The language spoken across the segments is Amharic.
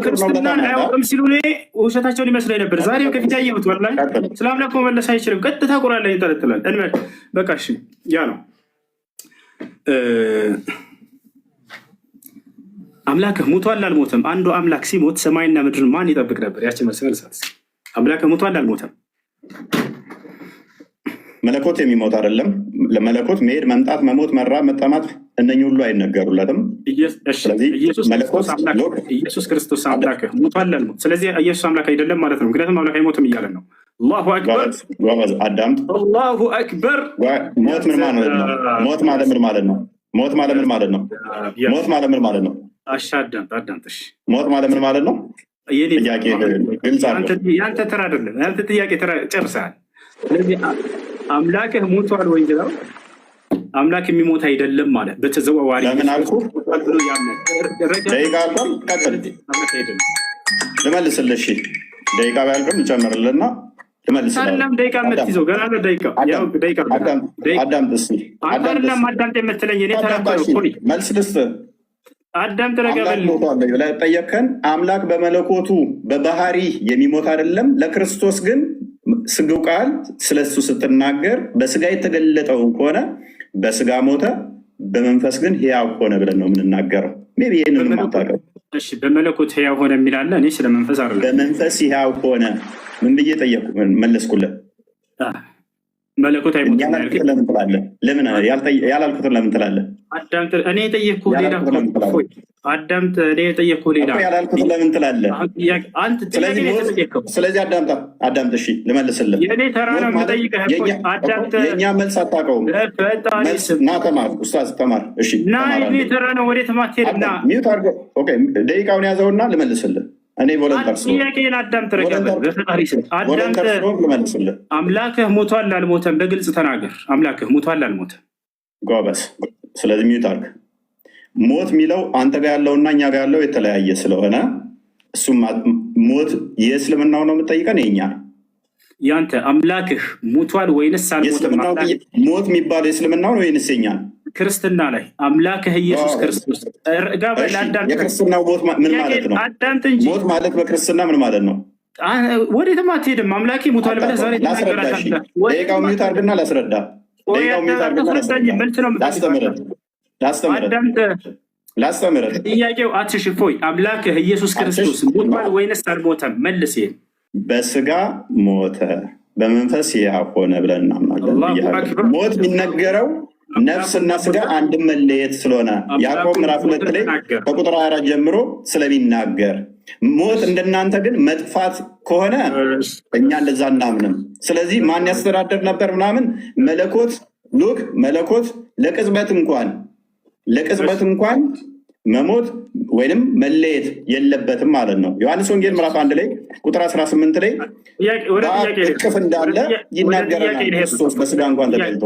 ክርስትናን አያውቅም ሲሉ እኔ ውሸታቸውን ይመስለኝ ነበር። ዛሬም ከፊት ያየሁት ወላሂ ስለ አምላክ መመለስ አይችልም። ቀጥታ ቁርአን ላይ ይንጠለጥላል። እንበል በቃ እሺ፣ ያ ነው አምላክህ ሙቷል አልሞተም? አንዱ አምላክ ሲሞት ሰማይና ምድርን ማን ይጠብቅ ነበር? ያችን መልስ መልሳት። አምላክህ ሙቷል አልሞተም? መለኮት የሚሞት አይደለም። ለመለኮት መሄድ፣ መምጣት፣ መሞት፣ መራብ፣ መጠማት እነኚህ ሁሉ አይነገሩለትም። ኢየሱስ ክርስቶስ አምላክህ ሙቷል አልሞት? ስለዚህ ኢየሱስ አምላክ አይደለም ማለት ነው። ምክንያቱም አምላክ አይሞትም እያለን ነው። አላሁ አክበር አዳምጥ። አላሁ አክበር። ሞት ምን ማለት ነው? ሞት ማለት ምን ማለት ነው? ሞት ማለት ምን ማለት ነው? ሞት ማለት ምን ማለት ነው? አዳምጥሽ። ሞት ማለት ምን ማለት ነው? ጥያቄ ግልጽ አድርገው። ያንተ ተራ አይደለም። ያንተ ጥያቄ ተራ ጨርሰሃል። ስለዚህ አምላክህ ሞቷል ወይ ነው? አምላክ የሚሞት አይደለም ማለት በተዘዋዋሪ ለምን አልኩ? ደቂቃ አልኳል። ቀጥል። ልመልስልህ። ደቂቃ ባያልቅም እንጨምርልና ልመልስልህ። ደቂቃ የምትይዘው ገና ነው። ደቂቃ አዳምጥ እስኪ። አዳምጥ የምትለኝ እኔ ተናገርኩ። መልስ ልስጥህ። አዳምጥ። ተረጋበል ብለህ ጠየቅከን። አምላክ በመለኮቱ በባህሪ የሚሞት አይደለም። ለክርስቶስ ግን ስግው ቃል ስለሱ ስትናገር በስጋ የተገለጠውን ከሆነ በስጋ ሞተ፣ በመንፈስ ግን ሕያው ሆነ ብለን ነው የምንናገረው። ሜይ ቢ ይህንን ማታውቀው። እሺ፣ በመለኮት ሕያው ሆነ የሚላለ እኔ ስለ መንፈስ አይደለም። በመንፈስ ሕያው ሆነ ምን ብዬ ጠየቁ? መለስኩለት። መለኮት አይሞትም ለምን ትላለህ? ለምን ያላልኩትን ለምን ትላለህ? አዳምጥ። እኔ የጠየቅኩህ ሌላ። አዳምጥ። እኔ የጠየቅኩህ ሌላ። ያላልኩትን ለምን ትላለህ? ስለዚህ አዳምጥ። እሺ ልመልስልህ። የእኔ ተራ ነው የምጠይቅህ። አዳምጥ። የእኛ መልስ አታውቀውም። ና ተማር፣ ኡስታዝ ተማር። እሺ ና፣ የእኔ ተራ ነው። ወዴት ማትሄድ? ና ሚዩት አድርገው። ኦኬ፣ ደቂቃውን ያዘውና ልመልስልህ። እኔ ቮለንተር ጥያቄን አዳምጥ። አምላክህ ሙቷል አልሞተም? በግልጽ ተናገር። አምላክህ ሙቷል አልሞተም? ጎበዝ። ስለዚህ ሚዩት አድርግ። ሞት የሚለው አንተ ጋር ያለውና እኛ ጋር ያለው የተለያየ ስለሆነ እሱም ሞት የእስልምናው ነው የምጠይቀን፣ የኛ ያንተ አምላክህ ሙቷል ወይንስ አልሞተም? ሞት የሚባለው የእስልምናው ነው ወይንስ የኛ? ክርስትና ላይ አምላክህ ኢየሱስ ክርስቶስ የክርስትናው ሞት ምን ማለት ነው? ሞት ማለት በክርስትና ምን ማለት ነው? ወዴትም አትሄድም። አምላኬ ሙቷል ብለህ ዛሬ ትናገራለህ። ደቂቃው ሚዩት አድርግና ላስረዳ። ላስተምርህ። ጥያቄው አትሽፎይ። አምላክህ ኢየሱስ ክርስቶስ ሙቷል ወይንስ አልሞተም? መልስ። በስጋ ሞተ፣ በመንፈስ ሕያው ሆነ ብለን እናምናለን። ሞት የሚነገረው ነፍስና ስጋ አንድም መለየት ስለሆነ ያዕቆብ ምዕራፍ 2 ላይ ከቁጥር 4 ጀምሮ ስለሚናገር፣ ሞት እንደናንተ ግን መጥፋት ከሆነ እኛ እንደዛ እናምንም። ስለዚህ ማን ያስተዳደር ነበር ምናምን መለኮት ለቅጽበት እንኳን መሞት ወይንም መለየት የለበትም ማለት ነው። ዮሐንስ ወንጌል ምዕራፍ 1 ላይ ቁጥር 18 ላይ እቅፍ እንዳለ ይናገረናል። ክርስቶስ በስጋ እንኳን ተገልጦ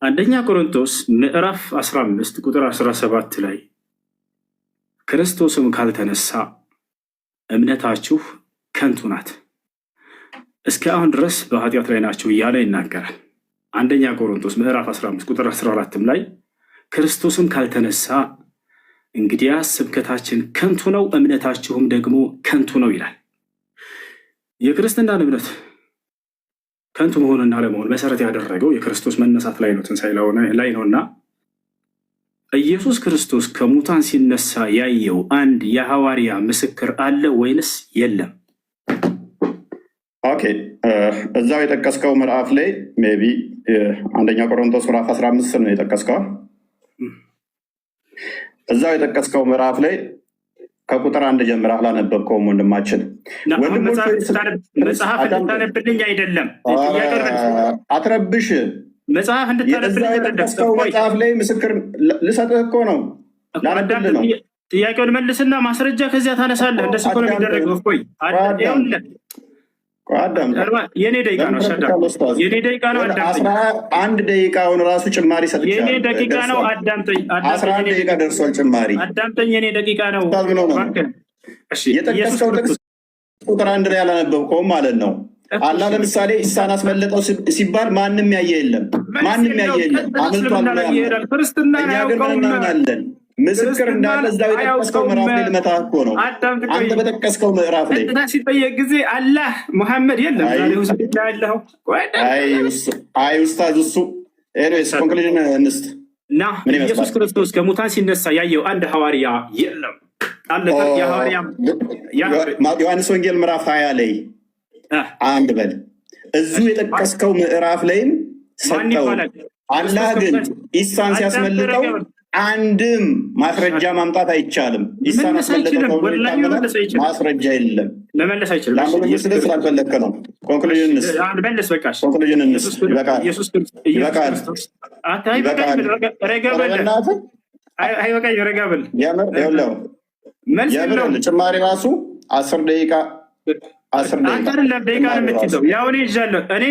አንደኛ ቆሮንቶስ ምዕራፍ 15 ቁጥር 17 ላይ ክርስቶስም ካልተነሳ እምነታችሁ ከንቱ ናት፣ እስከ አሁን ድረስ በኃጢአት ላይ ናችሁ እያለ ይናገራል። አንደኛ ቆሮንቶስ ምዕራፍ 15 ቁጥር 14 ላይ ክርስቶስም ካልተነሳ እንግዲያስ ስብከታችን ከንቱ ነው፣ እምነታችሁም ደግሞ ከንቱ ነው ይላል። የክርስትናን እምነት ከንቱ መሆንና አለመሆን መሰረት ያደረገው የክርስቶስ መነሳት ላይ ነው፣ ትንሣኤ ላይ ነው። እና ኢየሱስ ክርስቶስ ከሙታን ሲነሳ ያየው አንድ የሐዋርያ ምስክር አለ ወይንስ የለም? ኦኬ፣ እዛው የጠቀስከው ምዕራፍ ላይ ሜይ ቢ አንደኛ ቆሮንቶስ ምዕራፍ 15 ነው የጠቀስከው። እዛው የጠቀስከው ምዕራፍ ላይ ከቁጥር 1 ጀምረህ አላነበብከውም ወንድማችን። መጽሐፍ እንድታነብልኝ አይደለም አትረብሽ። መጽሐፍ እንድታነብልኝ መጽሐፍ ላይ ምስክር ልሰጥህ እኮ ነው። ጥያቄውን መልስና ማስረጃ ከዚያ ታነሳለህ። እንደሱ እኮ ነው የሚደረገው። ቆይ የኔ ደቂቃ ነው። የኔ ደቂቃ ነው። አንድ ደቂቃውን ራሱ ጭማሪ ሰጥቻለሁ። የኔ ደቂቃ ነው። አዳምጠኝ። 11 ደቂቃ ደርሷል ጭማሪ። አዳምጠኝ። የኔ ደቂቃ ነው። የጠቀስከው ጥቅስ ቁጥር 1 ላይ አላነበብከውም ማለት ነው። አላ ለምሳሌ ኢሳን አስመለጠው ሲባል ማንም ያየ የለም። አምልቷል። እኛ ግን እናምናለን። ምስክር እንዳለ እዛው የጠቀስከው ምዕራፍ ላይ ልመታህ እኮ ነው። አንተ በጠቀስከው ምዕራፍ ላይ ሲጠየቅ ጊዜ አላህ ሙሐመድ የለም ያለው አይ ኡስታዝ እሱ ኤኒዌይስ ኮንክሉዥን እንስት እና ኢየሱስ ክርስቶስ ከሙታን ሲነሳ ያየው አንድ ሐዋርያ የለም። ዮሐንስ ወንጌል ምዕራፍ 20 ላይ አንድ በል እዚሁ የጠቀስከው ምዕራፍ ላይም ሰጠው። አላህ ግን ኢሳን ሲያስመልጠው አንድም ማስረጃ ማምጣት አይቻልም። ኢሳን አስመልጠው ማስረጃ የለም። ለመለስ አይችልም። ለምን ስላልፈለክ ነው። ኮንክሉዥንስ መለስ በቃሽ። ኮንክሉዥንስ ይበቃል። ይበቃል። ረጋበል ያለው ጭማሪ ራሱ 10 ደቂቃ 10 ደቂቃ ደቂቃ ነው የምትይዘው። ያው እኔ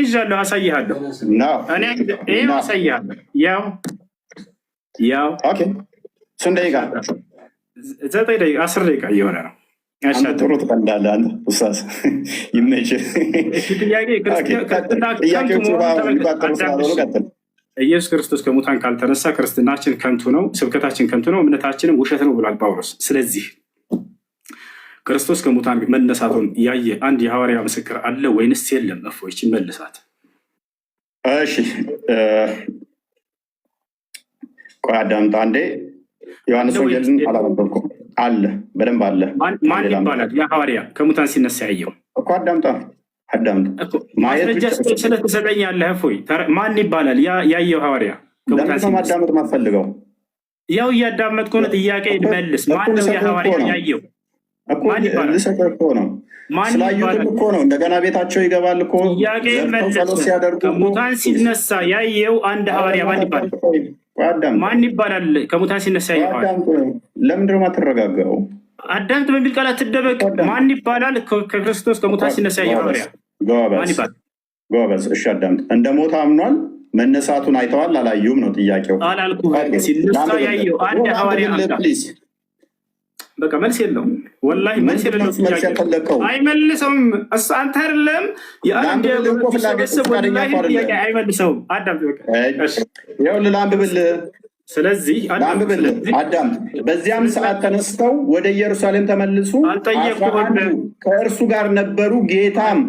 ይዣለሁ አሳይሃለሁ። እኔ አሳይሃለሁ። ያው ኦኬ ስንት ደቂቃ? 9 ደቂቃ 10 ደቂቃ እየሆነ ነው። ጥሩ ትቀልዳለህ አንተ ኡስታዝ ይመችህ። ኢየሱስ ክርስቶስ ከሙታን ካልተነሳ ክርስትናችን ከንቱ ነው፣ ስብከታችን ከንቱ ነው፣ እምነታችንም ውሸት ነው ብሏል ጳውሎስ። ስለዚህ ክርስቶስ ከሙታን መነሳቱን ያየ አንድ የሐዋርያ ምስክር አለ ወይንስ የለም? እፎይች መልሳት። እሺ ቆይ አዳምጥ አንዴ። ዮሐንስ ወንጌልን አላነበብኩም። አለ በደንብ አለ። ማን ይባላል የሐዋርያ ከሙታን ሲነሳ ያየው? እኮ አዳምጣ ማስረጃ ስለተሰጠኝ ያለህ እፎይ ማን ይባላል ያየው ሐዋርያ? ማዳመጥ ማትፈልገው ያው እያዳመጥኩ ነው። ጥያቄ መልስ። ማን ነው የሐዋርያ ያየው? ማን ይባላል? ስላዩትም እኮ ነው። እንደገና ቤታቸው ይገባል እኮ ጥያቄ መልስ። ከሙታን ሲነሳ ያየው አንድ ሐዋርያ ማን ይባላል? ማን ይባላል? ከሙታን ሲነሳ ያየው ለምንድን ነው የማትረጋጋው? አዳምጥ በሚል ቃል አትደበቅ። ማን ይባላል? ከክርስቶስ ከሙታን ሲነሳ ያየው ሐዋርያ ጎበዝ። እሺ አዳምጥ። እንደ ሞት አምኗል። መነሳቱን አይተዋል አላዩም ነው ጥያቄው። አላልኩም። ሲነሳ ያየው አንድ ሐዋርያ በቃ መልስ የለውም። ወላሂ መልስ የለውም። አይመልሰውም። እሱ አንተ አይደለም አይመልሰውም። አዳምጥ በቃ ይኸውልህ ላንብብልህ። ስለዚህ አዳምጥ። በዚያም ሰዓት ተነስተው ወደ ኢየሩሳሌም ተመልሱ። ከእርሱ ጋር ነበሩ። ጌታም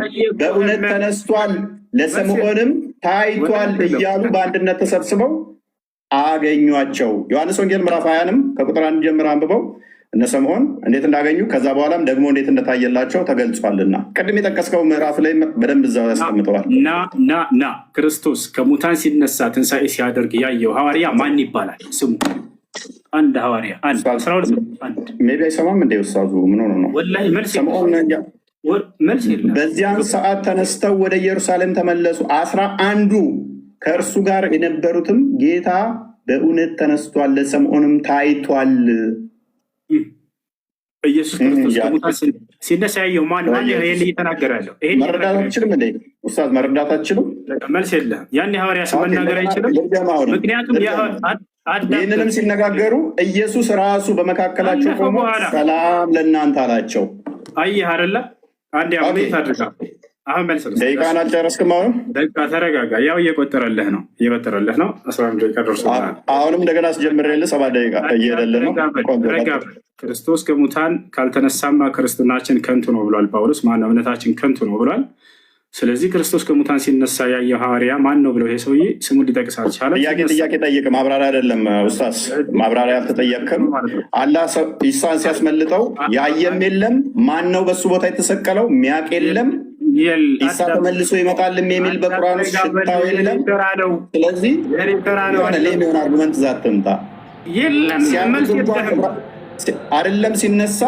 በእውነት ተነስቷል፣ ለስምዖንም ታይቷል እያሉ በአንድነት ተሰብስበው አገኟቸው። ዮሐንስ ወንጌል ምዕራፍ 20ንም ከቁጥር 1 ጀምሮ አንብበው እነ ስምዖን እንዴት እንዳገኙ ከዛ በኋላም ደግሞ እንዴት እንደታየላቸው ተገልጿልና ቅድም የጠቀስከው ምዕራፍ ላይ በደንብ እዛው ያስቀምጠዋል። ና ክርስቶስ ከሙታን ሲነሳ ትንሣኤ ሲያደርግ ያየው ሐዋርያ ማን ይባላል? ስሙ አንድ ሐዋርያ ሜቢ አይሰማም እንደ ውሳዙ ምን ሆኖ ነው? ወላሂ መልስ የለም። በዚያን ሰዓት ተነስተው ወደ ኢየሩሳሌም ተመለሱ። 11ዱ ከእርሱ ጋር የነበሩትም ጌታ በእውነት ተነስቷል፣ ለስምዖንም ታይቷል። ኢየሱስ ክርስቶስ ከሙታን ሲነሳ ያየው ማን እየተናገራለሁ? መረዳት አትችልም እንዴ ኡስታዝ? መረዳት አትችልም? መልስ የለም። ያን ሐዋርያ ስም መናገር አይችልም። ምክንያቱም ይህንንም ሲነጋገሩ ኢየሱስ ራሱ በመካከላቸው ቆሞ ሰላም ለእናንተ አላቸው። አየህ አይደለ? አንድ ያውት አድርጋ አሁን መልስ ደቂቃን አልጨረስክም። አሁንም ደቂቃ ተረጋጋ። ያው እየቆጠረልህ ነው 11 ደቂቃ ደርሶታል። አሁንም እንደገና አስጀምሬልህ 7 ደቂቃ እየሄደልህ ነው። ክርስቶስ ከሙታን ካልተነሳማ ክርስትናችን ከንቱ ነው ብሏል ጳውሎስ። ማነው? እምነታችን ከንቱ ነው ብሏል። ስለዚህ ክርስቶስ ከሙታን ሲነሳ ያየው ሐዋርያ ማን ነው ብለው ይሄ ሰውዬ ስሙን ሊጠቅስ አልቻለም። ጥያቄ ጠይቅ። ማብራሪያ አይደለም ኡስታዝ፣ ማብራሪያ አልተጠየቅክም። አላህ ኢሳን ሲያስመልጠው ያየም የለም። ማን ነው በሱ ቦታ የተሰቀለው? ሚያቅ የለም። ኢሳ ተመልሶ ይመጣልም የሚል በቁርአን ውስጥ ሽታው የለም። ስለዚህ ሆነ አርጉመንት ዛትምጣ አይደለም ሲነሳ።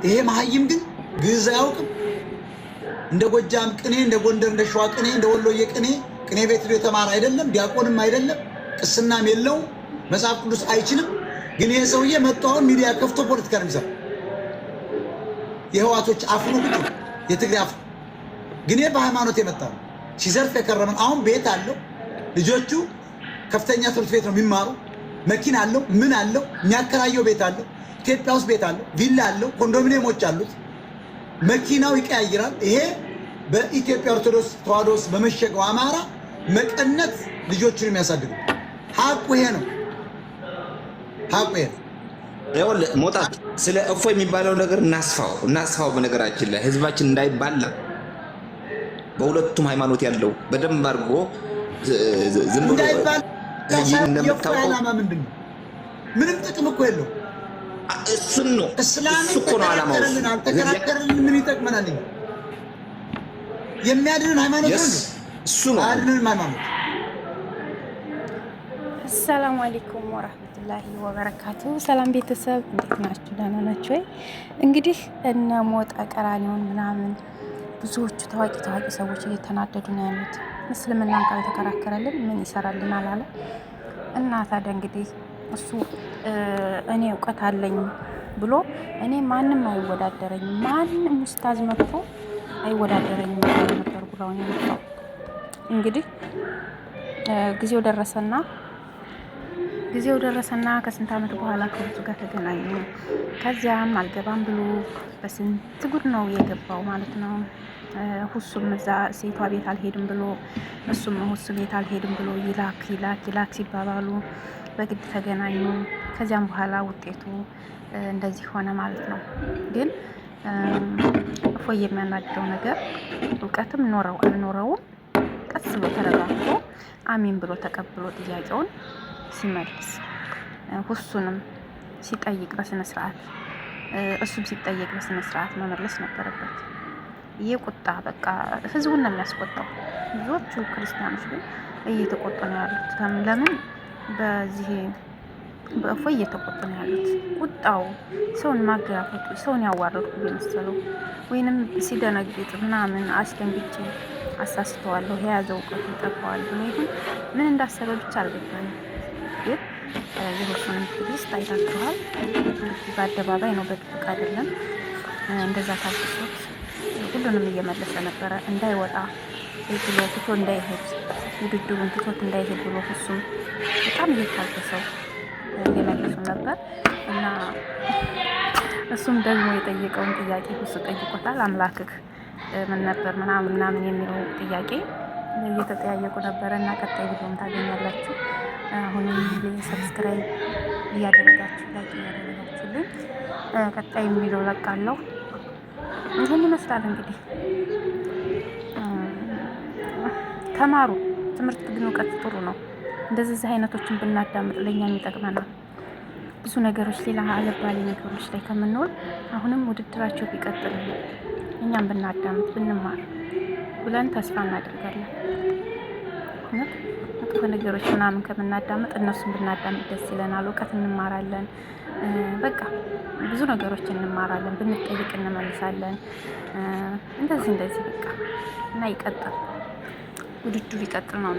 ይሄ መሀይም ግን ግዕዝ አያውቅም። እንደ ጎጃም ቅኔ፣ እንደ ጎንደር፣ እንደ ሸዋ ቅኔ፣ እንደ ወሎዬ ቅኔ ቤት የተማረ አይደለም። ዲያቆንም አይደለም። ቅስናም የለውም። መጽሐፍ ቅዱስ አይችልም። ግን ይሄ ሰውዬ መጥቶ አሁን ሚዲያ ከፍቶ ፖለቲካ ነው የሚሰራው። የህዋቶች አፍኖ ቁጭ የትግራይ አፍ ግን በሃይማኖት የመጣ ነው። ሲዘርፍ የከረመን አሁን ቤት አለው። ልጆቹ ከፍተኛ ትምህርት ቤት ነው የሚማሩ። መኪና አለው። ምን አለው? የሚያከራየው ቤት አለው። ኢትዮጵያ ውስጥ ቤት አለው፣ ቪላ አለው፣ ኮንዶሚኒየሞች አሉት። መኪናው ይቀያይራል። ይሄ በኢትዮጵያ ኦርቶዶክስ ተዋሕዶ ውስጥ በመሸገው አማራ መቀነት ልጆቹን የሚያሳድጉ ሀቁ ይሄ ነው። ሀቁ ይሄ ነው። ይኸውልህ ሞጣት ስለ እፎይ የሚባለው ነገር እናስፋው። በነገራችን ላይ ህዝባችን እንዳይባላ በሁለቱም ሃይማኖት ያለው በደንብ አድርጎ ዝም ብሎ እንደምታውቀው ምንም ጥቅም እኮ የለው። እሱን ነው እሱ እኮ ነው ዓላማው። አልተከራከረልን ምን ይጠቅመናል? የሚያድንን ሃይማኖት ነው እሱ ነው አድንን ሃይማኖት። አሰላሙ አለይኩም ወራህመቱላሂ ወበረካቱ። ሰላም ቤተሰብ እንዴት ናችሁ? ደህና ናችሁ ወይ? እንግዲህ እነ ሞጣ ቀራኒውን ምናምን ብዙዎቹ ታዋቂ ሰዎች እየተናደዱ ነው ያሉት። እስልምናን ካልተከራከረልን ምን ይሰራልናል አለ እና ታዲያ እንግዲህ እሱ እኔ እውቀት አለኝ ብሎ እኔ ማንም አይወዳደረኝም፣ ማንም ኡስታዝ መጥቶ አይወዳደረኝም ነበር ብለው ነው የመጣው። እንግዲህ ጊዜው ደረሰና ከስንት ዓመት በኋላ ከብዙ ጋር ተገናኙ። ከዚያም አልገባም ብሎ በስንት ጉድ ነው የገባው ማለት ነው። ሁሱም እዛ ሴቷ ቤት አልሄድም ብሎ እሱም ሁሱ ቤት አልሄድም ብሎ ይላክ ሲባባሉ በግድ ተገናኙ። ከዚያም በኋላ ውጤቱ እንደዚህ ሆነ ማለት ነው። ግን እፎይ የሚያናድደው ነገር እውቀትም ኖረው አልኖረውም ቀስ ብሎ ተረጋግቶ አሚን ብሎ ተቀብሎ ጥያቄውን ሲመልስ ሁሱንም ሲጠይቅ በስነ ስርዓት እሱም ሲጠይቅ በስነ ስርዓት መመለስ ነበረበት። ይህ ቁጣ በቃ ህዝቡን ነው የሚያስቆጣው። ብዙዎቹ ክርስቲያኖች ግን እየተቆጡ ነው ያሉት። ለምን በዚህ በእፎይ እየተቆጡ ነው ያሉት? ቁጣው ሰውን ማገራፈጡ ሰውን ያዋረድኩ እየመሰለው ወይንም ሲደነግጥ ምናምን አስደንግጬ አሳስተዋለሁ የያዘው እውቀቱ ይጠፋዋል ብሎ ይሁን ምን እንዳሰበ ብቻ አልገባኝም። ግን የሁሱንም ትዕግስት አይታችኋል። በአደባባይ ነው በድብቅ አይደለም። እንደዛ ታግሶት ሁሉንም እየመለሰ ነበረ። እንዳይወጣ ብሎ ትቶ እንዳይሄድ ውድድሩን ትቶት እንዳይሄድ ብሎ ሁሱም በጣም እየታገሰው እየመለሱ ነበር እና እሱም ደግሞ የጠየቀውን ጥያቄ ሁሱ ጠይቆታል። አምላክህ ምን ነበር ምናምን የሚለው ጥያቄ እየተጠያየቁ ነበረ እና ቀጣይ ቪዲዮም ታገኛላችሁ። አሁንም ሰብስክራይብ እያደረጋችሁ ላይክ እያደረጋችሁልኝ ቀጣይ ቪዲዮ ለቃለሁ። ይህን ይመስላል እንግዲህ ተማሩ። ትምህርት ግን እውቀት ጥሩ ነው። እንደዚህ አይነቶችን ብናዳምጥ ለእኛም ይጠቅመናል። ብዙ ነገሮች ሌላ አለባሌ ነገሮች ላይ ከምንውል አሁንም ውድድራቸው ቢቀጥል እኛም ብናዳምጥ ብንማር ብለን ተስፋ እናደርጋለን። መጥፎ ነገሮች ምናምን ከምናዳምጥ እነሱን ብናዳምጥ ደስ ይለናል። እውቀት እንማራለን። በቃ ብዙ ነገሮች እንማራለን። ብንጠይቅ እንመልሳለን። እንደዚህ በቃ እና ይቀጥል፣ ውድድሩ ይቀጥል ነው።